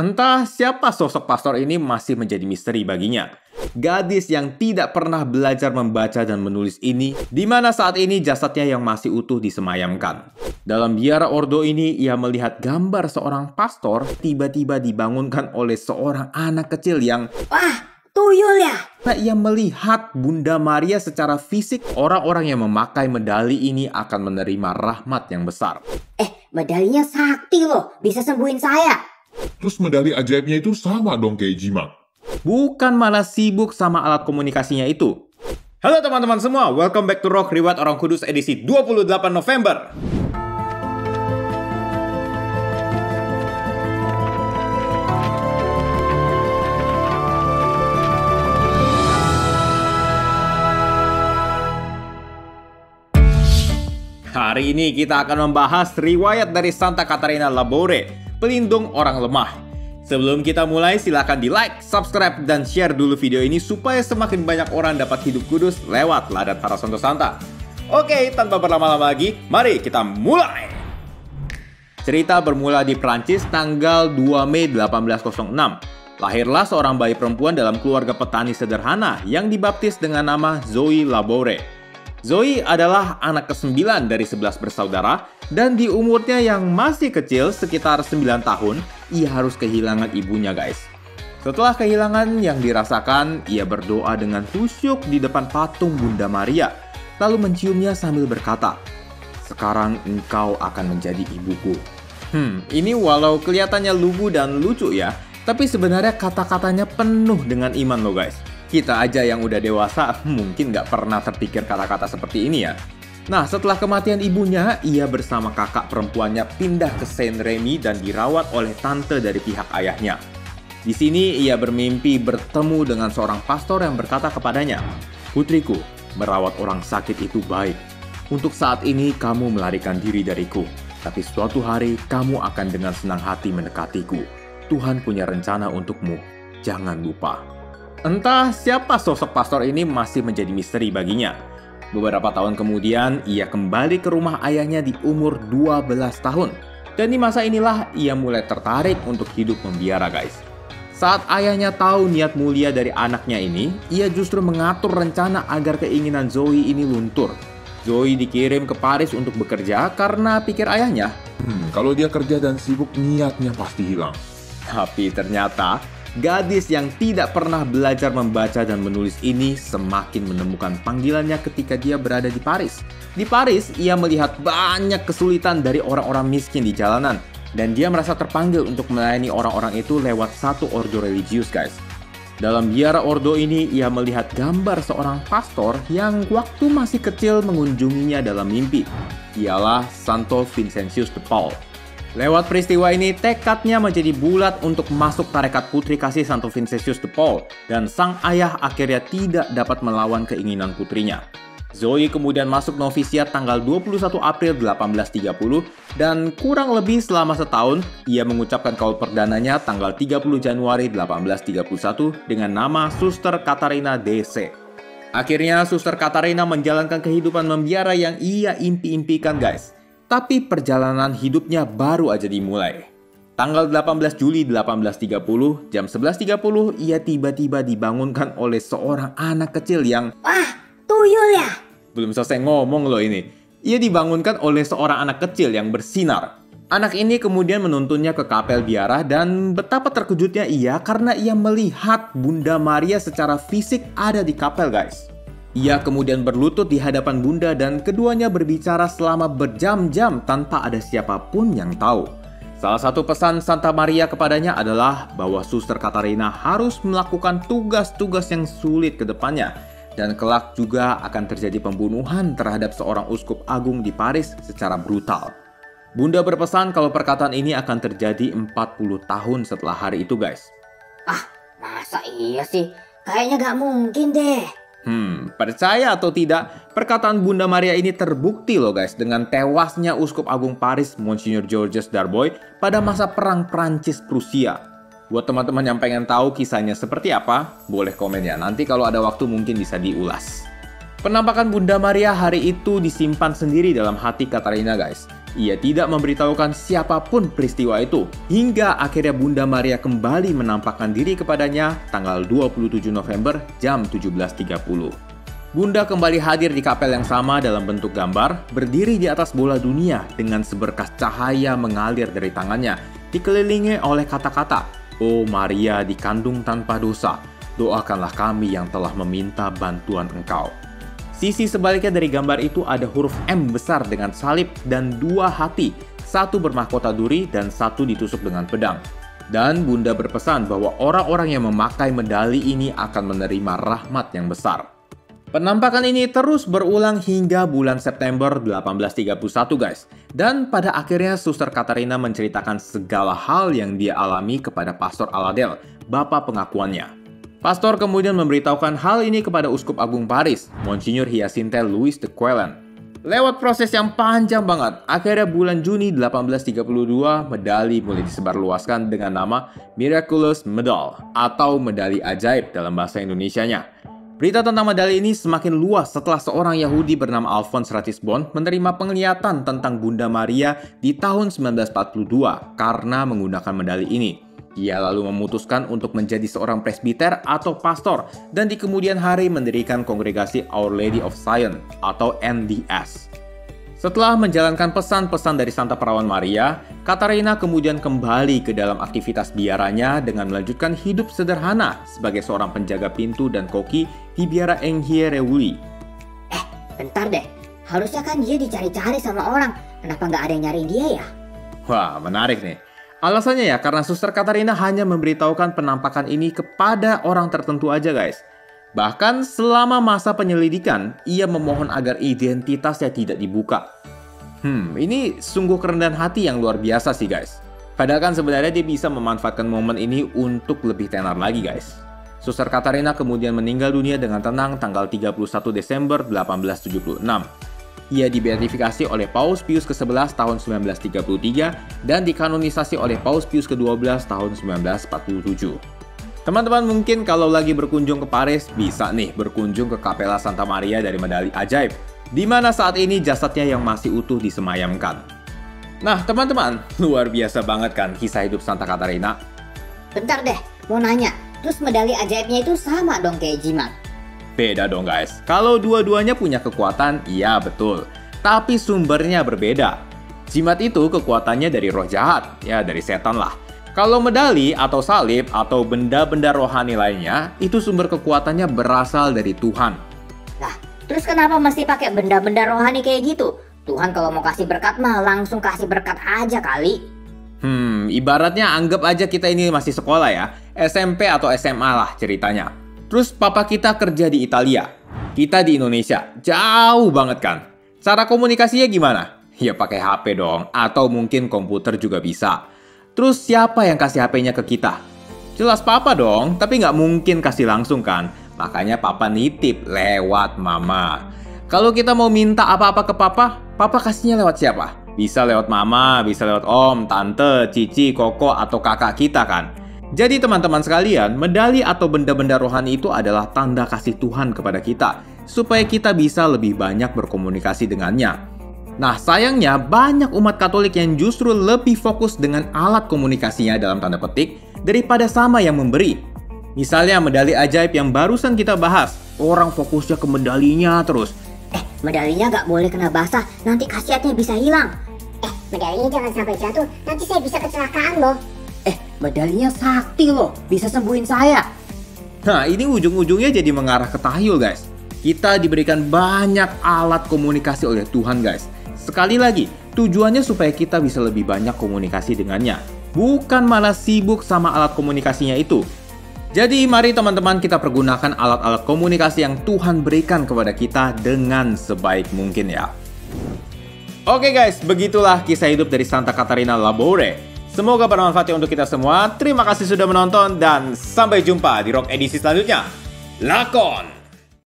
Entah siapa sosok pastor ini masih menjadi misteri baginya. Gadis yang tidak pernah belajar membaca dan menulis ini, di mana saat ini jasadnya yang masih utuh disemayamkan. Dalam biara ordo ini, ia melihat gambar seorang pastor tiba-tiba dibangunkan oleh seorang anak kecil yang... Wah, tuyul ya? Nah, ia melihat Bunda Maria secara fisik, orang-orang yang memakai medali ini akan menerima rahmat yang besar. Medalinya sakti loh, bisa sembuhin saya. Terus medali ajaibnya itu sama dong kayak Jimak. Bukan malah sibuk sama alat komunikasinya itu. Halo teman-teman semua, welcome back to Rock Riwayat Orang Kudus edisi 28 November. Hari ini kita akan membahas riwayat dari Santa Catarina Labore, pelindung orang lemah. Sebelum kita mulai, silakan di like, subscribe, dan share dulu video ini supaya semakin banyak orang dapat hidup kudus lewat ladan para Santo Santa. Oke, tanpa berlama-lama lagi, mari kita mulai! Cerita bermula di Prancis tanggal 2 Mei 1806. Lahirlah seorang bayi perempuan dalam keluarga petani sederhana yang dibaptis dengan nama Zoe Labore. Zoe adalah anak ke-9 dari 11 bersaudara, dan di umurnya yang masih kecil, sekitar 9 tahun, ia harus kehilangan ibunya guys. Setelah kehilangan yang dirasakan, ia berdoa dengan khusyuk di depan patung Bunda Maria, lalu menciumnya sambil berkata, "Sekarang engkau akan menjadi ibuku." Ini walau kelihatannya lugu dan lucu ya, tapi sebenarnya kata-katanya penuh dengan iman loh guys. Kita aja yang udah dewasa mungkin nggak pernah terpikir kata-kata seperti ini ya. Nah, setelah kematian ibunya, ia bersama kakak perempuannya pindah ke Saint Remy dan dirawat oleh tante dari pihak ayahnya. Di sini ia bermimpi bertemu dengan seorang pastor yang berkata kepadanya, "Putriku, merawat orang sakit itu baik. Untuk saat ini kamu melarikan diri dariku, tapi suatu hari kamu akan dengan senang hati mendekatiku. Tuhan punya rencana untukmu, jangan lupa." Entah siapa sosok pastor ini masih menjadi misteri baginya. Beberapa tahun kemudian, ia kembali ke rumah ayahnya di umur 12 tahun. Dan di masa inilah ia mulai tertarik untuk hidup membiara guys. Saat ayahnya tahu niat mulia dari anaknya ini, ia justru mengatur rencana agar keinginan Zoe ini luntur. Zoe dikirim ke Paris untuk bekerja karena pikir ayahnya, Kalau dia kerja dan sibuk, niatnya pasti hilang. tapi ternyata gadis yang tidak pernah belajar membaca dan menulis ini semakin menemukan panggilannya ketika dia berada di Paris. Di Paris, ia melihat banyak kesulitan dari orang-orang miskin di jalanan, dan dia merasa terpanggil untuk melayani orang-orang itu lewat satu ordo religius guys. Dalam biara ordo ini, ia melihat gambar seorang pastor yang waktu masih kecil mengunjunginya dalam mimpi. Ialah Santo Vincentius de Paul. Lewat peristiwa ini, tekadnya menjadi bulat untuk masuk tarekat putri kasih Santo Vincentius de Paul, dan sang ayah akhirnya tidak dapat melawan keinginan putrinya. Zoe kemudian masuk novisiat tanggal 21 April 1830, dan kurang lebih selama setahun, ia mengucapkan kaul perdananya tanggal 30 Januari 1831 dengan nama Suster Catarina DC. Akhirnya, Suster Catarina menjalankan kehidupan membiara yang ia impi-impikan guys. Tapi perjalanan hidupnya baru aja dimulai. Tanggal 18 Juli 1830, jam 11.30, ia tiba-tiba dibangunkan oleh seorang anak kecil yang... Wah, tuyul ya? Belum selesai ngomong loh ini. Ia dibangunkan oleh seorang anak kecil yang bersinar. Anak ini kemudian menuntunnya ke kapel biara dan betapa terkejutnya ia karena ia melihat Bunda Maria secara fisik ada di kapel guys. Ia kemudian berlutut di hadapan Bunda dan keduanya berbicara selama berjam-jam tanpa ada siapapun yang tahu. Salah satu pesan Santa Maria kepadanya adalah bahwa Suster Catarina harus melakukan tugas-tugas yang sulit ke depannya, dan kelak juga akan terjadi pembunuhan terhadap seorang uskup agung di Paris secara brutal. Bunda berpesan kalau perkataan ini akan terjadi 40 tahun setelah hari itu guys. Masa iya sih? Kayaknya gak mungkin deh. Percaya atau tidak, perkataan Bunda Maria ini terbukti loh guys dengan tewasnya Uskup Agung Paris Monsignor Georges Darboy pada masa Perang Prancis-Prusia. Buat teman-teman yang pengen tahu kisahnya seperti apa, boleh komen ya, nanti kalau ada waktu mungkin bisa diulas. Penampakan Bunda Maria hari itu disimpan sendiri dalam hati Catarina guys. Ia tidak memberitahukan siapapun peristiwa itu, hingga akhirnya Bunda Maria kembali menampakkan diri kepadanya tanggal 27 November jam 17.30. Bunda kembali hadir di kapel yang sama dalam bentuk gambar, berdiri di atas bola dunia dengan seberkas cahaya mengalir dari tangannya, dikelilingi oleh kata-kata, "Oh Maria dikandung tanpa dosa, doakanlah kami yang telah meminta bantuan Engkau." Sisi sebaliknya dari gambar itu ada huruf M besar dengan salib dan dua hati, satu bermahkota duri dan satu ditusuk dengan pedang. Dan Bunda berpesan bahwa orang-orang yang memakai medali ini akan menerima rahmat yang besar. Penampakan ini terus berulang hingga bulan September 1831 guys. Dan pada akhirnya Suster Katarina menceritakan segala hal yang dia alami kepada Pastor Aladel, bapak pengakuannya. Pastor kemudian memberitahukan hal ini kepada Uskup Agung Paris, Monsignor Hyacinthe Louis de Quellen. Lewat proses yang panjang banget, akhirnya bulan Juni 1832, medali mulai disebarluaskan dengan nama Miraculous Medal atau medali ajaib dalam bahasa Indonesianya. Berita tentang medali ini semakin luas setelah seorang Yahudi bernama Alphonse Ratisbonne menerima penglihatan tentang Bunda Maria di tahun 1942 karena menggunakan medali ini. Ia lalu memutuskan untuk menjadi seorang presbiter atau pastor dan di kemudian hari mendirikan kongregasi Our Lady of Zion atau NDS. Setelah menjalankan pesan-pesan dari Santa Perawan Maria, Katarina kemudian kembali ke dalam aktivitas biaranya dengan melanjutkan hidup sederhana sebagai seorang penjaga pintu dan koki di biara Enghie Rewuli. Bentar deh, harusnya kan dia dicari-cari sama orang. Kenapa nggak ada yang nyariin dia ya? Wah, menarik nih. Alasannya ya karena Suster Katarina hanya memberitahukan penampakan ini kepada orang tertentu aja guys. Bahkan selama masa penyelidikan, ia memohon agar identitasnya tidak dibuka. Ini sungguh kerendahan hati yang luar biasa sih guys. Padahal kan sebenarnya dia bisa memanfaatkan momen ini untuk lebih tenar lagi guys. Suster Katarina kemudian meninggal dunia dengan tenang tanggal 31 Desember 1876. Ia dibeatifikasi oleh Paus Pius ke-11 tahun 1933 dan dikanonisasi oleh Paus Pius ke-12 tahun 1947. Teman-teman mungkin kalau lagi berkunjung ke Paris bisa nih berkunjung ke Kapela Santa Maria dari Medali Ajaib, di mana saat ini jasadnya yang masih utuh disemayamkan. Nah teman-teman, luar biasa banget kan kisah hidup Santa Katarina? Bentar deh, mau nanya, terus medali ajaibnya itu sama dong kayak jimat? Beda dong guys, kalau dua-duanya punya kekuatan, iya betul. Tapi sumbernya berbeda. Jimat itu kekuatannya dari roh jahat, ya dari setan lah. Kalau medali atau salib atau benda-benda rohani lainnya, itu sumber kekuatannya berasal dari Tuhan. Nah, terus kenapa mesti pakai benda-benda rohani kayak gitu? Tuhan kalau mau kasih berkat mah langsung kasih berkat aja kali. Ibaratnya anggap aja kita ini masih sekolah ya, SMP atau SMA lah ceritanya. Terus papa kita kerja di Italia, kita di Indonesia, jauh banget kan? Cara komunikasinya gimana? Ya pakai HP dong, atau mungkin komputer juga bisa. Terus siapa yang kasih HP-nya ke kita? Jelas papa dong, tapi nggak mungkin kasih langsung kan? Makanya papa nitip lewat mama. Kalau kita mau minta apa-apa ke papa, papa kasihnya lewat siapa? Bisa lewat mama, bisa lewat om, tante, cici, koko, atau kakak kita kan? Jadi teman-teman sekalian, medali atau benda-benda rohani itu adalah tanda kasih Tuhan kepada kita, supaya kita bisa lebih banyak berkomunikasi dengannya. Nah sayangnya banyak umat Katolik yang justru lebih fokus dengan alat komunikasinya dalam tanda petik, daripada sama yang memberi. Misalnya medali ajaib yang barusan kita bahas, orang fokusnya ke medalinya terus. Medalinya nggak boleh kena basah, nanti khasiatnya bisa hilang. Medalinya jangan sampai jatuh, nanti saya bisa kecelakaan loh. Medalinya sakti loh, bisa sembuhin saya. Nah ini ujung-ujungnya jadi mengarah ke tahyul guys. Kita diberikan banyak alat komunikasi oleh Tuhan guys. Sekali lagi, tujuannya supaya kita bisa lebih banyak komunikasi dengannya. Bukan malah sibuk sama alat komunikasinya itu. Jadi mari teman-teman kita pergunakan alat-alat komunikasi yang Tuhan berikan kepada kita dengan sebaik mungkin ya. Oke guys, begitulah kisah hidup dari Santa Catarina Laboure. Semoga bermanfaat untuk kita semua. Terima kasih sudah menonton dan sampai jumpa di Rock edisi selanjutnya. Lakon!